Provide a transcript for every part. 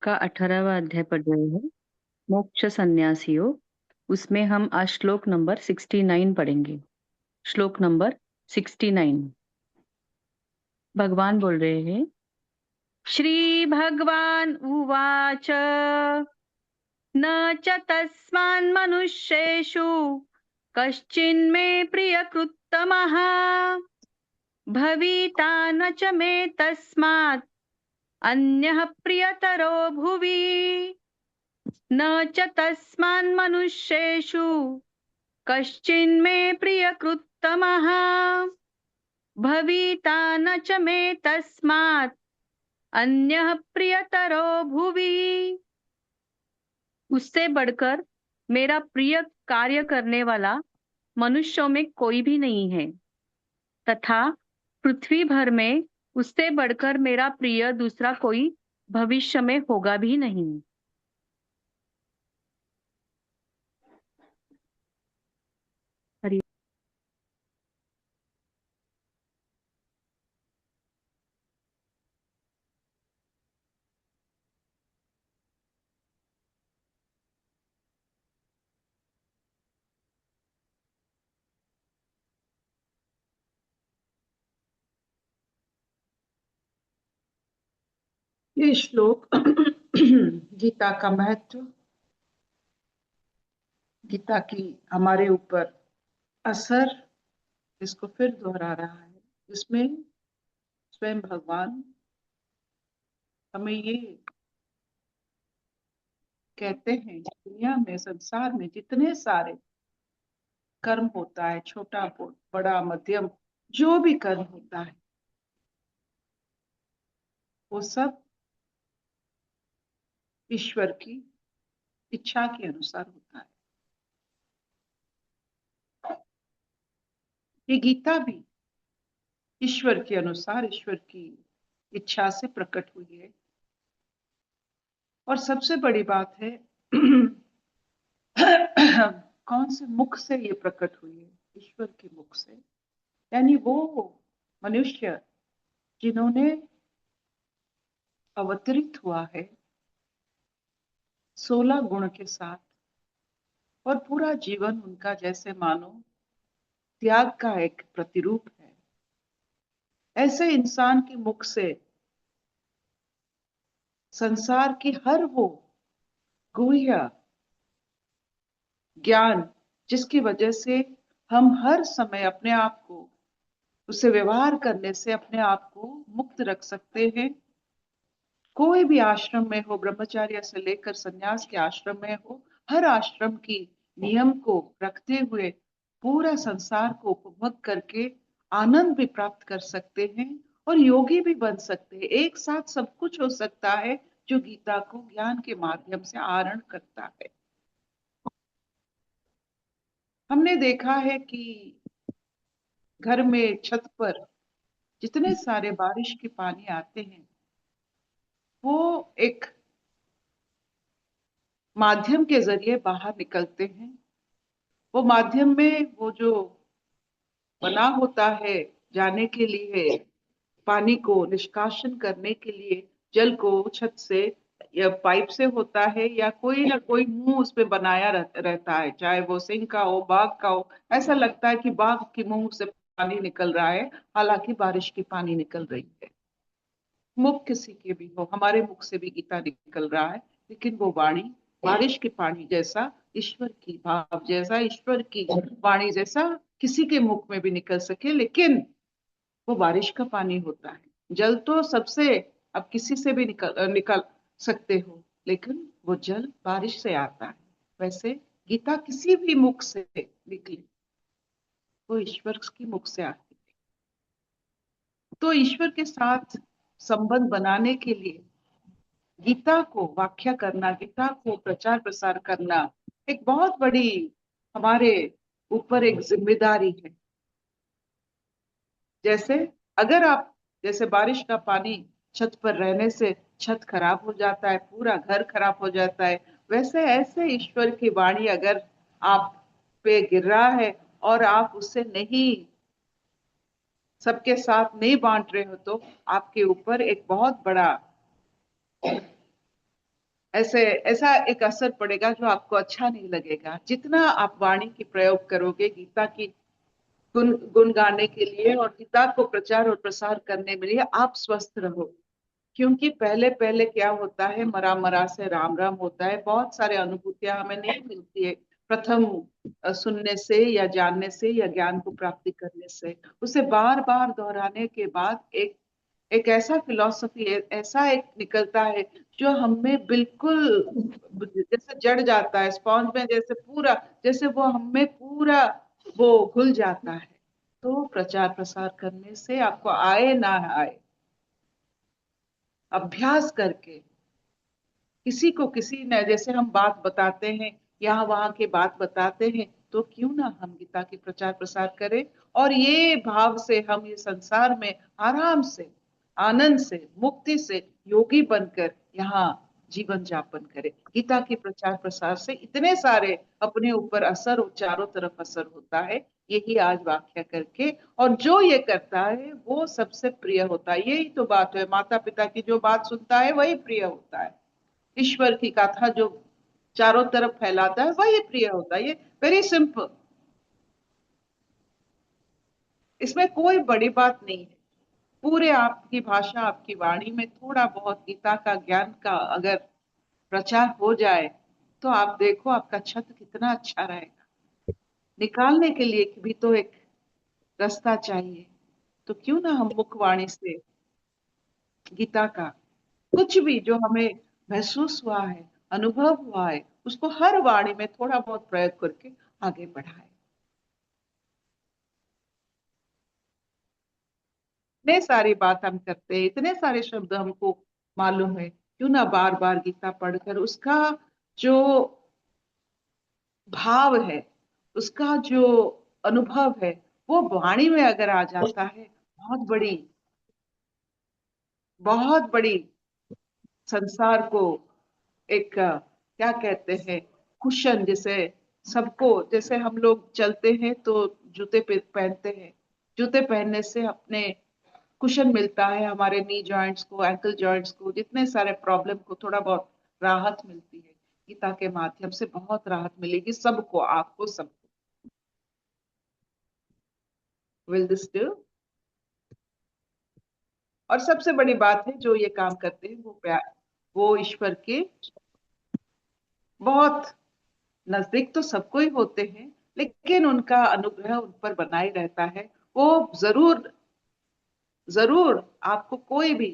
का 18वां अध्याय पढ़ रहे हैं, मोक्ष संन्यास योग। उसमें हम आज श्लोक नंबर 69 पढ़ेंगे। श्लोक नंबर 69। भगवान बोल रहे हैं, श्री भगवान उवाच न च तस्मान् मनुष्येषु कश्चिन्मे प्रियकृत्तमः भविता न च मे तस्मात् अन्यः प्रियतरो भुवि न च तस्मान् मनुष्येषु कश्चिन्मे प्रियकृत्तमः भविता न च मे तस्मात् अन्यः प्रियतरो भुवि। उससे बढ़कर मेरा प्रिय कार्य करने वाला मनुष्यों में कोई भी नहीं है, तथा पृथ्वी भर में उससे बढ़कर मेरा प्रिय दूसरा कोई भविष्य में होगा भी नहीं। हरि ये श्लोक गीता का महत्व, गीता की हमारे ऊपर असर, इसको फिर दोहरा रहा है। इसमें स्वयं भगवान हमें ये कहते हैं, दुनिया में, संसार में जितने सारे कर्म होता है, छोटा बड़ा मध्यम, जो भी कर्म होता है, वो सब ईश्वर की इच्छा के अनुसार होता है। ये गीता भी ईश्वर के अनुसार, ईश्वर की इच्छा से प्रकट हुई है। और सबसे बड़ी बात है कौन से मुख से ये प्रकट हुई है? ईश्वर के मुख से। यानी वो मनुष्य जिन्होंने अवतरित हुआ है 16 गुण के साथ, और पूरा जीवन उनका जैसे मानो त्याग का एक प्रतिरूप है, ऐसे इंसान के मुख से संसार की हर वो गुह्य ज्ञान, जिसकी वजह से हम हर समय अपने आप को, उससे व्यवहार करने से अपने आप को मुक्त रख सकते हैं। कोई भी आश्रम में हो, ब्रह्मचर्य से लेकर संन्यास के आश्रम में हो, हर आश्रम की नियम को रखते हुए पूरा संसार को उपभोग करके आनंद भी प्राप्त कर सकते हैं और योगी भी बन सकते हैं। एक साथ सब कुछ हो सकता है जो गीता को ज्ञान के माध्यम से आहरण करता है। हमने देखा है कि घर में छत पर जितने सारे बारिश के पानी आते हैं, वो एक माध्यम के जरिए बाहर निकलते हैं। वो माध्यम में वो जो बना होता है जाने के लिए, पानी को निष्कासन करने के लिए, जल को छत से या पाइप से होता है, या कोई ना कोई मुंह उसमें बनाया रहता है, चाहे वो सिंह का हो, बाघ का हो। ऐसा लगता है कि बाघ के मुंह से पानी निकल रहा है, हालांकि बारिश की पानी निकल रही है। मुख किसी के भी हो, हमारे मुख से भी गीता निकल रहा है, लेकिन वो वाणी बारिश के पानी जैसा, ईश्वर की भाव जैसा, ईश्वर की वाणी जैसा किसी के मुख में भी निकल सके, लेकिन वो बारिश का पानी होता है। जल तो सबसे, अब किसी से भी निकल सकते हो, लेकिन वो जल बारिश से आता है। वैसे गीता किसी भी मुख से निकली, वो ईश्वर की मुख से आती है। तो ईश्वर के साथ संबंध बनाने के लिए गीता को व्याख्या करना, गीता को प्रचार प्रसार करना एक बहुत बड़ी हमारे ऊपर एक जिम्मेदारी है। जैसे अगर आप, जैसे बारिश का पानी छत पर रहने से छत खराब हो जाता है, पूरा घर खराब हो जाता है, वैसे ऐसे ईश्वर की वाणी अगर आप पे गिर रहा है और आप उससे नहीं, सबके साथ नहीं बांट रहे हो, तो आपके ऊपर एक बहुत बड़ा ऐसे ऐसा एक असर पड़ेगा जो आपको अच्छा नहीं लगेगा। जितना आप वाणी की प्रयोग करोगे गीता की गुण गुण गाने के लिए और गीता को प्रचार और प्रसार करने के लिए, आप स्वस्थ रहो। क्योंकि पहले पहले क्या होता है, मरा मरा से राम राम होता है, बहुत सारे अनुभूतियां हमें नहीं मिलती है प्रथम सुनने से या जानने से या ज्ञान को प्राप्ति करने से। उसे बार बार दोहराने के बाद एक एक ऐसा फिलॉसफी, ऐसा एक निकलता है जो हमें बिल्कुल जैसे जड़ जाता है स्पॉन्ज में, जैसे पूरा, जैसे वो हमें पूरा वो घुल जाता है। तो प्रचार प्रसार करने से आपको आए ना आए, अभ्यास करके किसी को किसी ने, जैसे हम बात बताते हैं यहाँ वहां की बात बताते हैं, तो क्यों ना हम गीता की प्रचार प्रसार करें और ये भाव से हम ये संसार में आराम से, आनंद से, मुक्ति से योगी बनकर यहाँ जीवन यापन करें। गीता की प्रचार प्रसार से इतने सारे अपने ऊपर असर और चारों तरफ असर होता है, यही आज व्याख्या करके। और जो ये करता है वो सबसे प्रिय होता है। यही तो बात है, माता पिता की जो बात सुनता है वही प्रिय होता है। ईश्वर की कथा जो चारों तरफ फैलाता है वही प्रिय होता है। ये वेरी सिंपल, इसमें कोई बड़ी बात नहीं है। पूरे आपकी भाषा, आपकी वाणी में थोड़ा बहुत गीता का ज्ञान का अगर प्रचार हो जाए, तो आप देखो आपका छत्र कितना अच्छा रहेगा। निकालने के लिए भी तो एक रास्ता चाहिए। तो क्यों ना हम मुखवाणी से गीता का कुछ भी जो हमें महसूस हुआ है, अनुभव हुआ है, उसको हर वाणी में थोड़ा बहुत प्रयोग करके आगे बढ़ाए। इतने सारी बात हम करते हैं, इतने सारे शब्द हमको मालूम है, क्यों ना बार बार गीता पढ़कर उसका जो भाव है, उसका जो अनुभव है, वो वाणी में अगर आ जाता है, बहुत बड़ी संसार को एक क्या कहते हैं, कुशन, जैसे सबको, जैसे हम लोग चलते हैं तो जूते पहनते हैं, जूते पहनने से अपने कुशन मिलता है हमारे नी जॉइंट्स को, एंकल जॉइंट्स को, जितने सारे प्रॉब्लम को थोड़ा बहुत राहत मिलती है। गीता के माध्यम से बहुत राहत मिलेगी सबको, आपको सबको। Will this do? और सबसे बड़ी बात है, जो ये काम करते हैं वो प्यार, वो ईश्वर के बहुत नजदीक तो सबको ही होते हैं, लेकिन उनका अनुग्रह उन पर बनाए रहता है। वो जरूर जरूर आपको कोई भी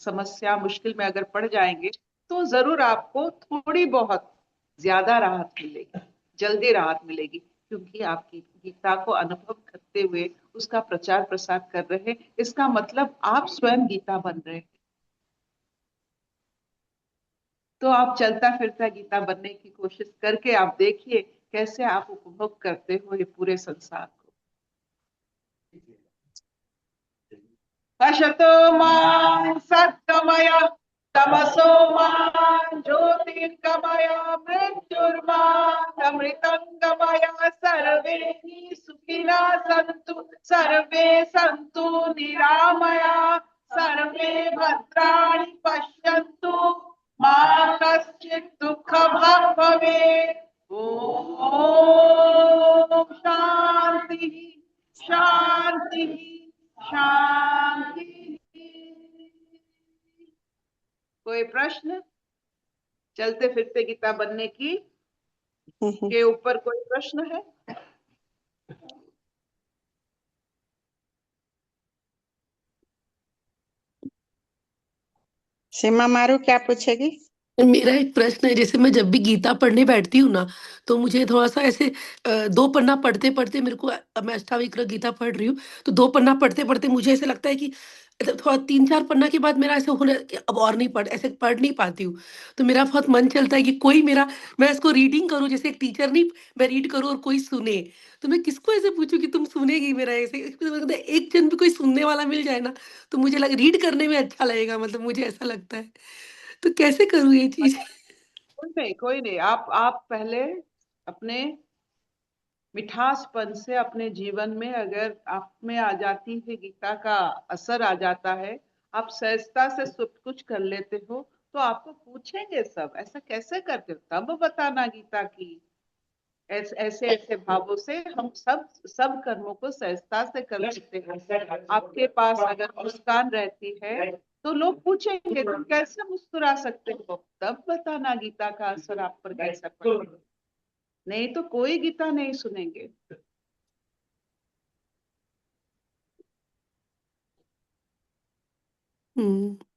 समस्या मुश्किल में अगर पड़ जाएंगे, तो जरूर आपको थोड़ी बहुत ज्यादा राहत मिलेगी, जल्दी राहत मिलेगी, क्योंकि आपकी गीता को अनुभव करते हुए उसका प्रचार प्रसार कर रहे हैं। इसका मतलब आप स्वयं गीता बन रहे हैं। तो आप चलता फिरता गीता बनने की कोशिश करके आप देखिए कैसे आप उपभोग करते हो ये पूरे संसार को। असतो मां सत्तमय, तमसो मां ज्योतिर्गमय, मृत्युर्मामृतंगमय। सर्वे हि सुखिनः सन्तु, सर्वे सन्तु निरामया, सर्वे भद्राणि पश्यन्तु, मा कश्चित् दुःखभाग् भवेत्। ओम शांति शांति शांति। कोई प्रश्न चलते फिरते गीता बनने की के ऊपर कोई प्रश्न है? सीमा मारू क्या पूछेगी? मेरा एक प्रश्न है, जैसे मैं जब भी गीता पढ़ने बैठती हूँ ना, तो मुझे थोड़ा-सा ऐसे 2 पन्ना पढ़ते-पढ़ते मेरे को मैं अष्टावक्र गीता पढ़ रही हूँ, तो 2 पन्ना पढ़ते-पढ़ते मुझे ऐसा लगता है कि थोड़ा 3-4 पन्ना के बाद मेरा ऐसा होने कि अब और नहीं ऐसे पढ़ नहीं पाती हूँ। तो मेरा बहुत मन चलता है कि कोई मेरा मैं इसको रीडिंग करूँ, जैसे एक टीचर नहीं, मैं रीड करूँ और कोई सुने। तो मैं किसको ऐसे पूछूँ कि तुम सुनेगी मेरा ऐसे? मुझे लगता है एक जन भी कोई सुनने वाला मिल जाए ना, तो मुझे रीड करने में अच्छा लगेगा, मतलब मुझे ऐसा लगता है। तो कैसे करूँ ये चीज़? कोई नहीं, कोई नहीं। आप पहले अपने मिठासपन से अपने जीवन में अगर आप में आ जाती है, गीता का असर आ जाता है, आप सहजता से सब कुछ कर लेते हो, तो आपको पूछेंगे सब, ऐसा कैसे करते हो, तब बताना गीता की। ऐसे ऐसे ऐसे भावों से हम सब सब कर्मों को सहजता से कर सकते हैं। आपके पास अगर मुस्कान रहती है तो लोग पूछेंगे तुम कैसे मुस्कुरा सकते हो, तब बताना गीता का असर आप पर कैसा पड़े। नहीं तो कोई गीता नहीं सुनेंगे। हम्म।